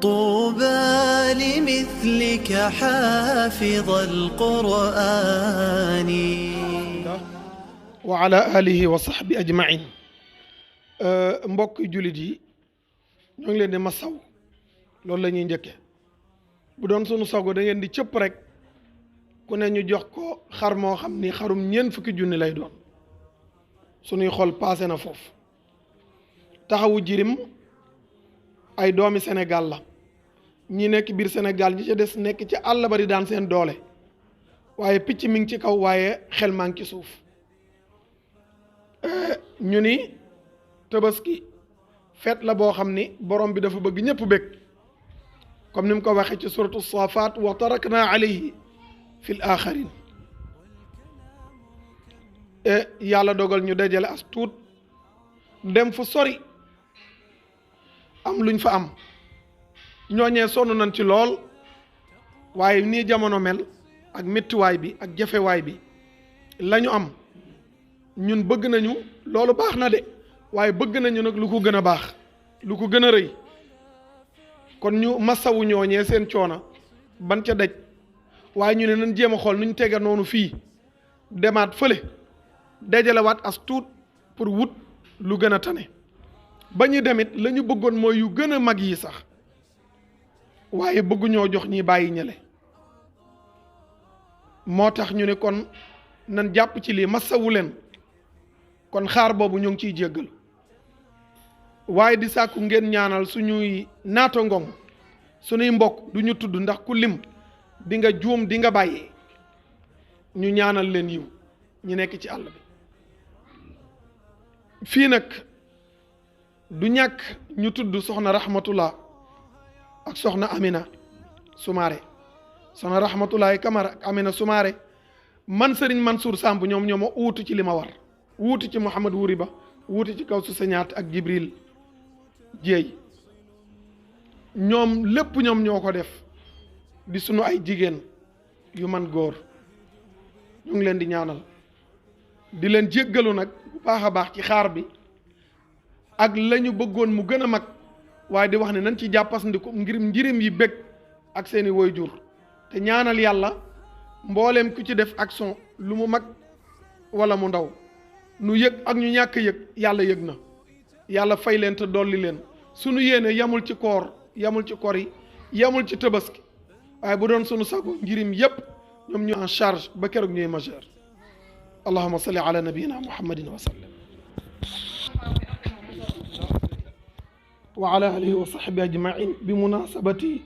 طوبى لمثلك حافظ القرآن وعلى آله وصحبه أجمعين. mbokk jullit yi ñoo ngi leen di masaw loolu la ñuy njëkke bu doon sunu sago da ngeen di cëpp rek ku ne ñu jox ko xar moo xam ni xarum ñeent fukki junni lay doon sunuy xol paase na foofu. taxawu jirim ay doomi Sénégal la ñi nekk biir Sénégal ñi ca des nekk ci àll ba di daan seen doole waaye picc mi ngi ci kaw waaye xel maa ngi ci suuf. ñu ni tabaski feet la boo xam ni borom bi dafa bëgg ñëpp bëgg comme ni mu ko waxee ci suratu Safat wa tarakna alayhi fil axarin. yàlla dogal ñu dajale as tuut dem fu sori am luñ fa am ñooñee sonn nañ ci lool waaye nii jamono mel ak méttiwaay bi ak jafewaay bi lañu am ñun bëgg nañu loolu baax na de waaye bëgg nañu nag lu ko gën a baax lu ko gën a rëy kon ñu masawu ñooñee seen coona ban ca daj waaye ñu ne nañ jéem a xool nuñ tege noonu fii demaat fële dajalewaat as tuut pour wut lu gën a tane ba ñu demit la ñu bëggoon mooy yu gën a mag yi sax waaye bëgguñoo jox ñi bàyyi ñele moo tax ñu ne kon nan jàpp ci lii masawu leen kon xaar boobu ñu ngi ciy jéggal waaye di sàkku ngeen ñaanal suñuy naata ngong suñuy mbokk du ñu tudd ndax ku lim di nga juum di nga bàyyi ñu ñaanal leen yiw ñu nekk ci àll bi fii nag du ñàkk ñu tudd soxna Rahmatullah ak soxna Amina Soumaré soxna Rahmatullah Kamara ak Amina Soumaré man Serigne Mansour Samb ñoom ñoo ma uutu ci li ma war wuuti ci Mouhamad Wuri Ba wuuti ci kaw su sañaat ak Jibril Jéey ñoom lépp ñoom ñoo ko def di sunu ay jigéen yu man góor ñu ngi leen di ñaanal di leen jéggalu nag bu baax a baax ci xaar bi ak la ñu bëggoon mu gën a mag waaye di wax ne nañ ci jàppasandiku ngir njirim yi bëgg ak seeni waajur te ñaanal yàlla mbooleem ku ci def action lu mu mag wala mu ndaw nu yëg ak ñu ñàkk yëg yàlla yëg na yàlla fay leen te dolli leen sunu yéene yamul ci koor yamul ci kor yi yamul ci tabaski waaye bu doon sunu sago njirim yépp ñoom ñu en charge ba keroog ñuy majeur allahumma salli ala nabiyyina muhammadin wa sallam wa ala alihi wa sahbihi ajmain bi munasabati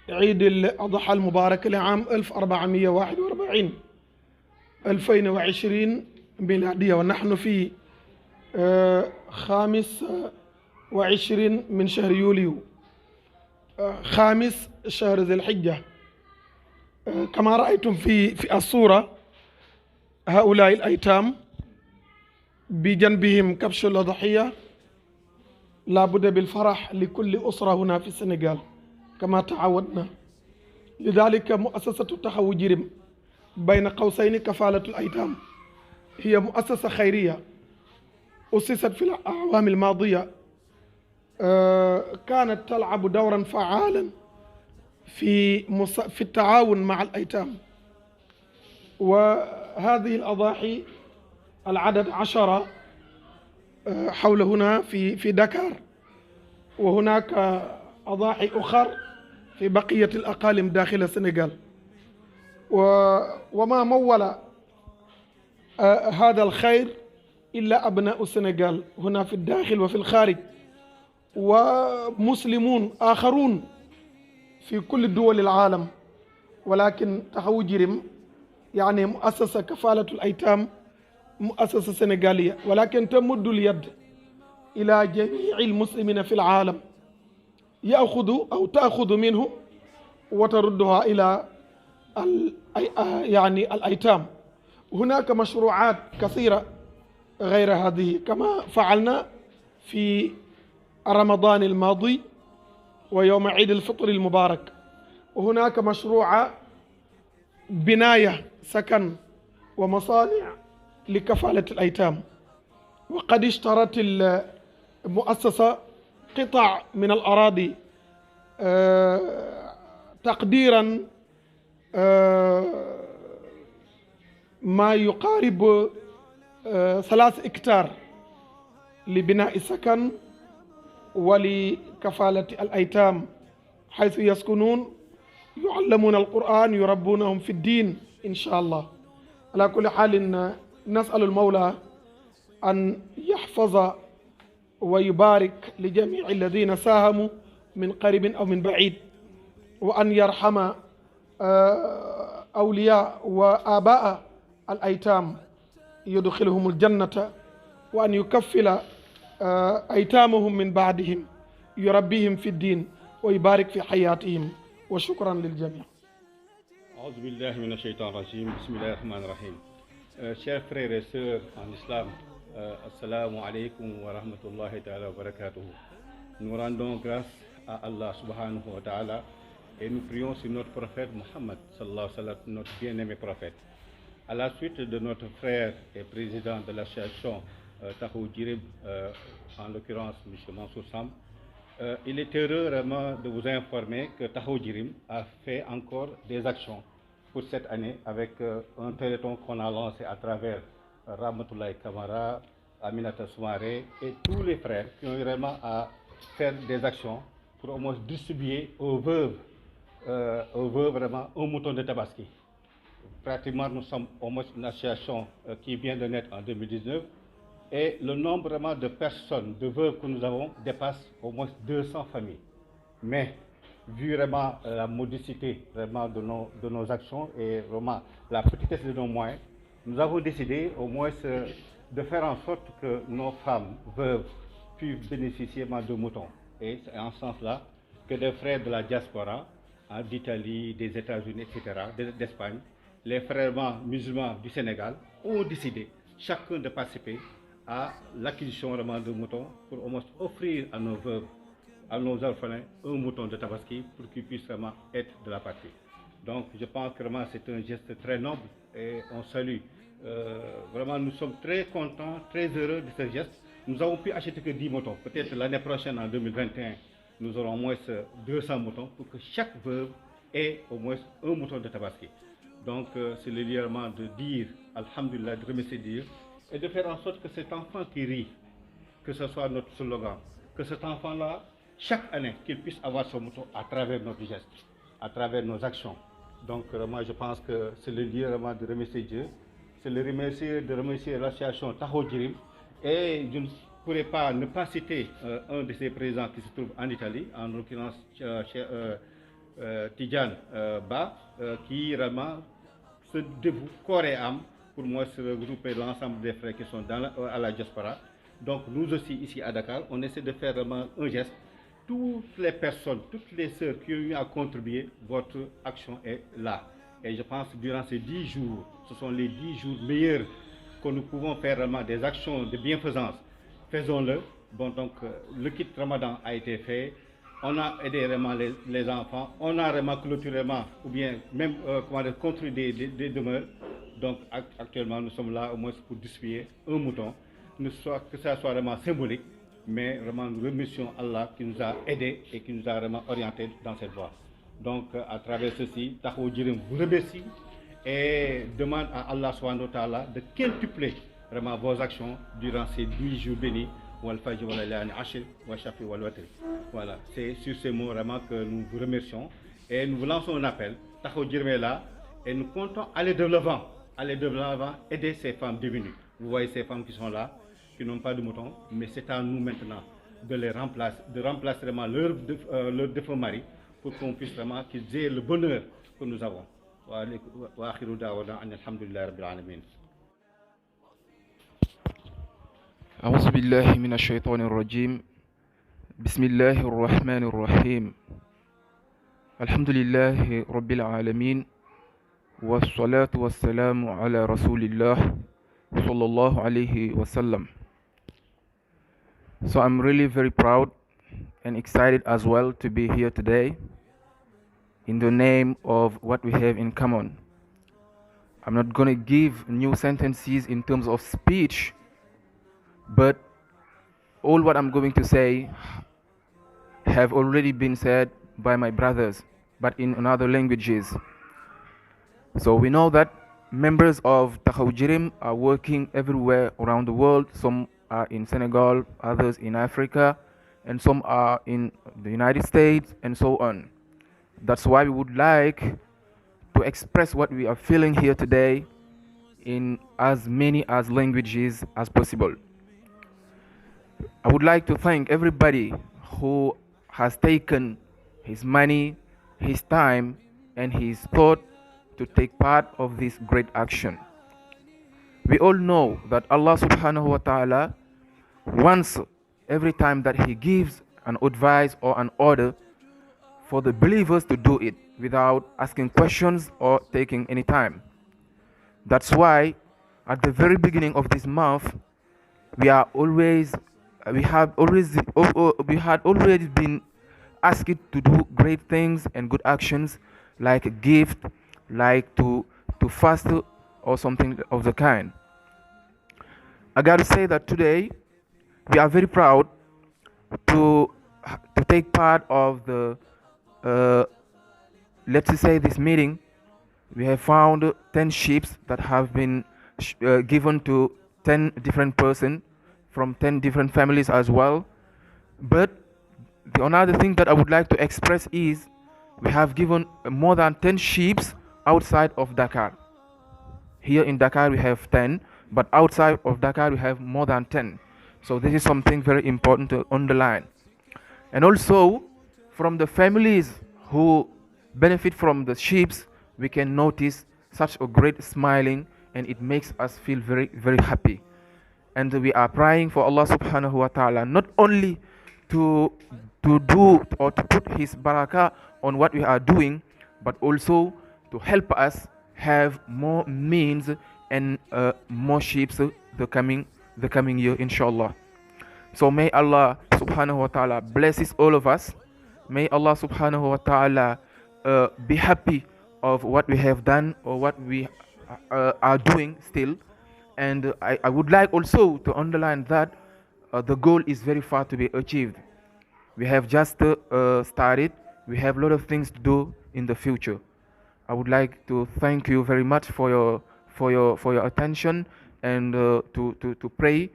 عيد الأضحى المبارك لعام 1441 2020 ميلادية ونحن في 25 من شهر يوليو 5 شهر ذي الحجة. كما رأيتم في الصورة هؤلاء الأيتام بجنبهم كبش الأضحية. لا بد بالفرح لكل أسرة هنا في السنغال كما تعودنا. لذلك مؤسسة تخاو جرم بين قوسين كفالة الأيتام هي مؤسسة خيرية أسست في الأعوام الماضية، كانت تلعب دورا فعالا في التعاون مع الأيتام. وهذه الأضاحي العدد 10 حول هنا في دكار، وهناك أضاحي أخر في بقية الأقاليم داخل السنغال. وما مول هذا الخير إلا أبناء السنغال هنا في الداخل وفي الخارج، ومسلمون آخرون في كل دول العالم. ولكن تخاو جرم يعني مؤسسة كفالة الأيتام مؤسسة سنغالية، ولكن تمد اليد إلى جميع المسلمين في العالم، يأخذ أو تأخذ منه وتردها إلى يعني الأيتام. هناك مشروعات كثيرة غير هذه كما فعلنا في رمضان الماضي ويوم عيد الفطر المبارك. وهناك مشروع بناية سكن ومصانع لكفالة الأيتام. وقد اشترت المؤسسة قطع من الأراضي تقديرا ما يقارب 3 هكتار لبناء سكن ولكفالة الأيتام حيث يسكنون يعلمون القرآن يربونهم في الدين إن شاء الله. على كل حال نسأل المولى أن يحفظ ويبارك لجميع الذين ساهموا من قريب أو من بعيد، وأن يرحم أولياء وآباء الأيتام يدخلهم الجنة، وأن يكفل أيتامهم من بعدهم يربيهم في الدين ويبارك في حياتهم. وشكرا للجميع. أعوذ بالله من الشيطان الرجيم. بسم الله الرحمن الرحيم. Chers frères et sœurs en islam, assalamu alaikum wa rahmatullahi ta'ala wa barakatuh. Nous rendons grâce à Allah subhanahu wa ta'ala et nous prions sur notre prophète Muhammad sallallahu alayhi wa sallam, notre bien-aimé prophète. À la suite de notre frère et président de l'association Tahaou Djirim, en l'occurrence M. Mansour Sam, il est heureux vraiment de vous informer que Tahaou Djirim a fait encore des actions pour cette année avec un téléthon qu'on a lancé à travers Ramatoulaye Kamara, Aminata Soumaré et tous les frères qui ont eu vraiment à faire des actions pour au moins distribuer aux veuves vraiment un mouton de Tabaski. Pratiquement, nous sommes au moins une association qui vient de naître en 2019 et le nombre vraiment de personnes, de veuves que nous avons dépasse au moins 200 familles. Mais vu vraiment la modicité vraiment de nos actions et vraiment la petitesse de nos moyens, nous avons décidé au moins de faire en sorte que nos femmes veuves puissent bénéficier de moutons. Et c'est en ce sens-là que des frères de la diaspora, d'Italie, des États-Unis, etc., d'Espagne, les frères musulmans du Sénégal ont décidé chacun de participer à l'acquisition vraiment de moutons pour au moins offrir à nos veuves, à nos orphelins, un mouton de Tabaski pour qu'ils puissent vraiment être de la patrie. Donc je pense que vraiment c'est un geste très noble et on salue. Vraiment nous sommes très contents, très heureux de ce geste. Nous avons pu acheter que 10 moutons. Peut-être l'année prochaine, en 2021, nous aurons au moins 200 moutons pour que chaque veuve ait au moins un mouton de Tabaski. Donc c'est le lieu vraiment de dire Alhamdulillah, de remercier Dieu et de faire en sorte que cet enfant qui rit, que ce soit notre slogan, que cet enfant-là, chaque année, qu'il puisse avoir son mouton à travers notre geste, à travers nos actions. Donc moi je pense que c'est le lieu vraiment de remercier Dieu, c'est le de remercier l'association Tahaou Djirim, et je ne pourrais pas ne pas citer un de ses présidents qui se trouve en Italie, en l'occurrence Tidjane Ba, qui vraiment se dévoue corps et âme pour moi se regrouper l'ensemble des frères qui sont à la diaspora. Donc nous aussi ici à Dakar, on essaie de faire vraiment un geste. Toutes les personnes, toutes les sœurs qui ont eu à contribuer, votre action est là. Et je pense que durant ces 10 jours, ce sont les 10 jours meilleurs que nous pouvons faire vraiment des actions de bienfaisance. Faisons-le. Bon, donc le kit Ramadan a été fait. On a aidé vraiment les enfants. On a vraiment clôturé ou bien même construit des demeures. Donc actuellement, nous sommes là au moins pour distribuer un mouton. Que ça soit vraiment symbolique, mais vraiment nous remercions Allah qui nous a aidés et qui nous a vraiment orientés dans cette voie. Donc à travers ceci, Tahaou Djirim vous remercie et demande à Allah subhanahu wa ta'ala de quintupler vraiment vos actions durant ces 10 jours bénis. Voilà, c'est sur ces mots vraiment que nous vous remercions et nous vous lançons un appel. Tahaou Djirim est là et nous comptons aller de l'avant, aider ces femmes démunies. Vous voyez ces femmes qui sont là, qui n'ont pas de moutons, mais c'est à nous maintenant de les remplacer, vraiment leur défunt mari pour qu'on puisse vraiment qu'ils aient le bonheur que nous avons. أعوذ بالله من الشيطان الرجيم بسم الله الرحمن الرحيم الحمد لله رب العالمين والصلاة والسلام على رسول الله صلى الله عليه وسلم. So I'm really very proud and excited as well to be here today in the name of what we have in common. I'm not going to give new sentences in terms of speech, but all what I'm going to say have already been said by my brothers, but in other languages. So we know that members of Taxawu Njirim are working everywhere around the world. Some are in Senegal, others in Africa, and some are in the United States, and so on. That's why we would like to express what we are feeling here today in as many as languages as possible. I would like to thank everybody who has taken his money, his time, and his thought to take part of this great action. We all know that Allah subhanahu wa ta'ala wants every time that he gives an advice or an order for the believers to do it without asking questions or taking any time. That's why at the very beginning of this month we had always been asked to do great things and good actions like a gift, like to fast or something of the kind. I gotta say that today we are very proud to take part of the let's say this meeting. We have found 10 sheep that have been given to 10 different persons from 10 different families as well. But the another thing that I would like to express is we have given more than 10 sheep outside of Dakar. Here in Dakar we have 10, but outside of Dakar we have more than 10. So this is something very important to underline. And also from the families who benefit from the sheep, we can notice such a great smiling, and it makes us feel very, very happy. And we are praying for Allah subhanahu wa ta'ala not only to do or to put his barakah on what we are doing, but also to help us have more means and more sheep the coming year, inshallah. So may Allah subhanahu wa ta'ala blesses all of us. May Allah subhanahu wa ta'ala be happy of what we have done or what we are doing still. And I would like also to underline that the goal is very far to be achieved. We have just started. We have a lot of things to do in the future. I would like to thank you very much for your attention, and to pray.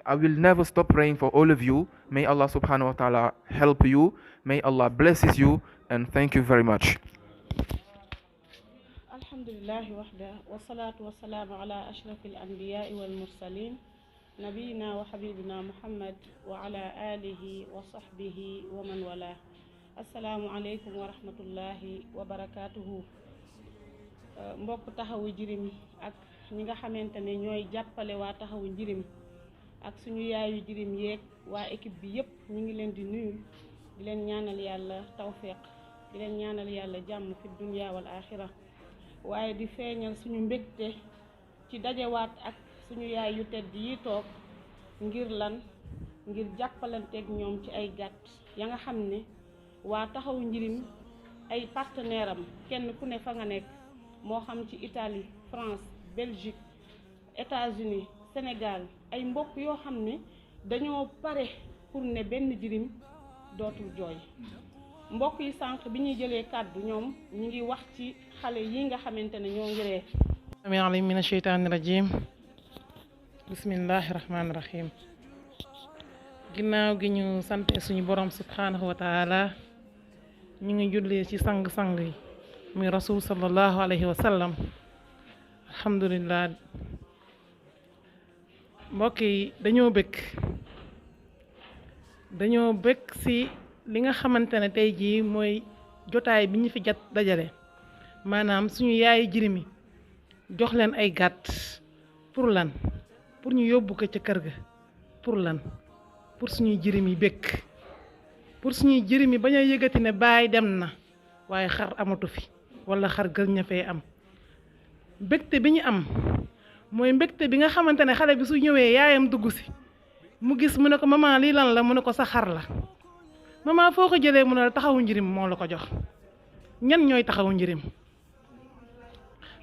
I will never stop praying for all of you. May Allah subhanahu wa ta'ala help you. May Allah blesses you, and thank you very much. Alhamdulillah wahda wa salatu wa salamu ala ashrafil anbiya'i wal mursalin nabiyina wa habibina Muhammad wa ala alihi wa sahbihi wa man wala. Assalamu alaykum wa rahmatullahi wa barakatuhu. Mbokk Taxawu Njirim ak ñi nga xamante ne ñooy jàppale waa Taxawu Njirim ak suñu yaayu Njirim yeeg waa équipe bi yépp ñu ngi leen di nuyu, di leen ñaanal yàlla tawfiq, di leen ñaanal yàlla jàmm fi dunya wal axira. waaye di feeñal suñu mbégte ci dajewaat ak suñu yaay yu tedd yi toog ngir lan, ngir jàppalanteeg ñoom ci ay gàtt ya nga xam ne waa Taxawu Njirim ay partenaire am kenn ku ne fa nga nekk, moo xam ci Italie, France, Belgique, États-Unis, Sénégal, ay mbokk yoo xam ne dañoo pare pour ne benn jirim dootul jooy. mbokk yi sànq bi ñuy jëlee kàddu ñoom ñu ngi wax ci xale yi nga xamante ne ñoo ngi ree. Sami alim mina sheytaani rajim. Bismillahi rahmaani rahim. ginnaaw gi ñu sante suñu borom subhanahu wa taala, ñu ngi jullee ci sang-sang yi muy rasul sallallahu alayhi wa sallam. alhamdulillah. mbokk yi dañoo bëgg ci li nga xamante ne tey jii mooy jotaay bi ñu fi dajale, maanaam suñu yaayu jirim yi jox leen ay gàtt. pour lan? pour ñu yóbbu ko ca kër ga. pour lan? pour suñuy jirim yi bëgg, pour suñuy jirim yi bañ a yëgati ne baay dem na waaye xar amatu fi wala xar gën ña fee am. mbégte bi ñu am mooy mbégte bi nga xamante ne xale bi su ñëwee yaayam dugg si mu gis mu ne ko maman lii lan la, mu ne ko sa xar la. maman foo ko jëlee mu ne la Taxawu Njirim moo la ko jox. ñan ñooy Taxawu Njirim?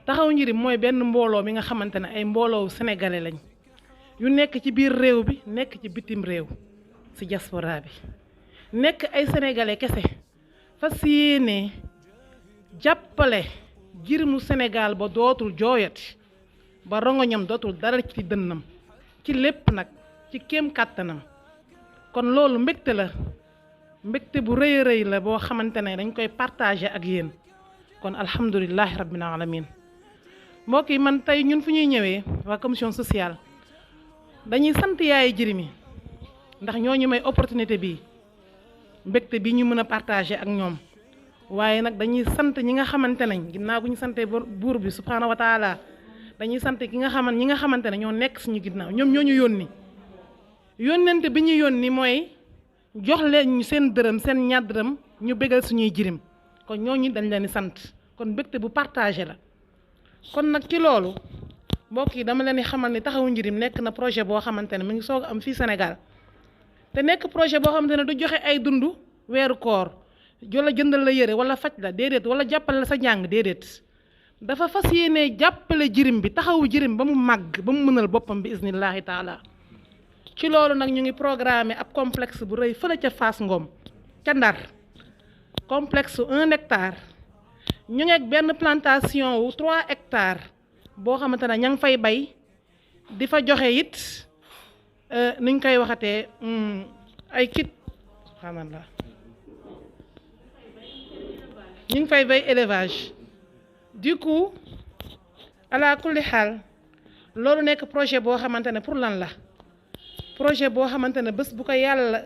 Taxawu Njirim mooy benn mbooloo mi nga xamante ne ay mbooloo sénégalais lañ yu nekk ci biir réew bi, nekk ci bitim réew, ci diaspora bi, nekk ay sénégalais kese fas yéene jàppale jirimu Sénégal ba dootul jooyati ba rongoñam dootul dara ci dënnam ci lépp nag ci kéem kàttanam kon loolu mbégte la mbégte bu rëy a rëy la boo xamante ne dañ koy partager ak yéen kon alhamdulillahi rabbil alamin mbokk yi man tey ñun fu ñuy ñëwee waa commission sociale dañuy sant yaayu jirim yi ndax ñooñu may opportunité bi mbégte bi ñu mën a partager ak ñoom waaye nag dañuy sant ñi nga xamante ne ginnaaw bu ñu santee buur bi subhaanahu wa taala dañuy sant ñi nga xamante ne ñoo nekk suñu ginnaaw ñoom ñoo ñu yónni yónnente bi ñu yónni mooy jox leen ñu seen dërëm seen ñaar dërëm ñu bégal suñuy jirim kon ñooñu dañ leen di sant kon mbégte bu partagé la kon nag ci loolu mbokk yi dama leen di xamal ni taxawu njirim nekk na projet boo xamante ne mi ngi soog am fii Sénégal te nekk projet boo xamante ne du joxe ay dund weeru koor wala jëndal la yére wala faj la déedéet wala jàppale la sa njàng déedéet dafa fas yéene jàppale jirim bi taxawu jirim ba mu màgg ba mu mënal boppam bi isnillahi taala ci loolu nag ñu ngi programmé ab complexe bu rëy fële ca Fass Ngom ca Ndar complexe 1 hectare ñu ngi ak benn plantation wu 3 hectares boo xamante ne ña ngi fay bay di fa joxe it nuñ koy waxatee ay kit subhanallah ñu ngi fay bay élevage du coup ala kulli xaal loolu nekk projet boo xamante ne pour lan la projet boo xamante ne bés bu ko yàlla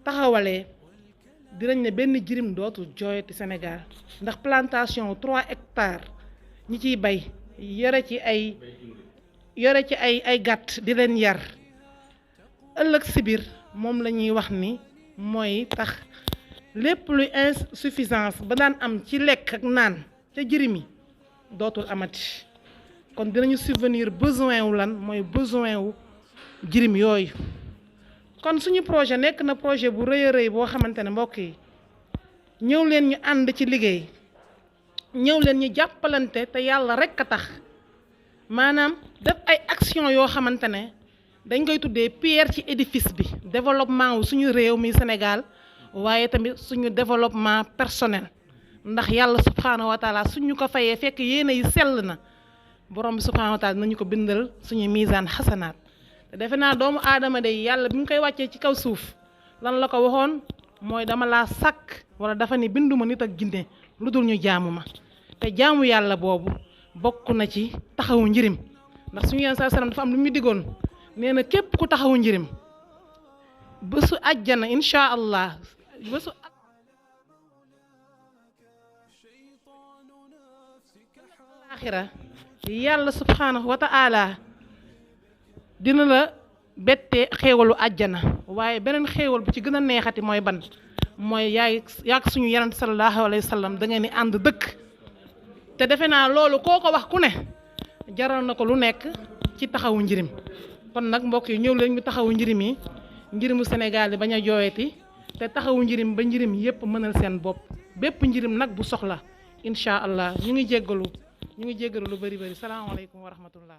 taxawalee dinañ ne benn jirim dootul jooyati Sénégal ndax plantation 3 hectares ñi ciy bay yore ci ay gàtt di leen yar ëllëg si biir moom la ñuy wax ni mooy tax lépp luy insuffisance ba daan am ci lekk ak naan ca jirim yi dootul amati kon dinañu subvenir besoin wu lan mooy besoin wu jirim yooyu kon suñu projet nekk na projet bu rëy a rëy boo xamante ne mbokk yi ñëw leen ñu ànd ci liggéey ñëw leen ñu jàppalante te yàlla rekk a tax maanaam def ay action yoo xamante ne dañ koy tuddee pierre ci édifice bi développement wu suñu réew mi Sénégal waaye tamit suñu développement personnel ndax yàlla subhaanahu wa taala suñu ko fayee fekk yéene yi sell na borom bi subhaanahu wa taala nañu ko bindal suñu misaan xasanaat te defe naa doomu aadama de yàlla bi mu koy wàccee ci kaw suuf lan la ko waxoon mooy dama laa sàkk wala dafa ni binduma nit ak jinne lu dul ñu jaamu ma te jaamu yàlla boobu bokk na ci taxawu njirim ndax suñu yenn saa salaam dafa am lu mu diggoon nee na képp ku taxawu njirim bésu àjjana incha allah bésu aaxira yàlla subhaanahu wa ta'ala dina la bettee xéewalu àjjana waaye beneen xéewal bu ci gën a neexati mooy ban mooy yaag suñu yonent sallallahu alayhi wa sallam da ngeen di ànd dëkk te defe naa loolu koo ko wax ku ne jaral na ko lu nekk ci taxawu njirim kon nag mbokk yi ñëw leen ñu taxawu njirim yi njirimu Sénégal yi bañ a jooyati te taxawu njirim ba njirim yépp mënal seen bopp bépp njirim nag bu soxla incha allah ñu ngi jéggalu lu bari salaamaaleykum wa rahmatullah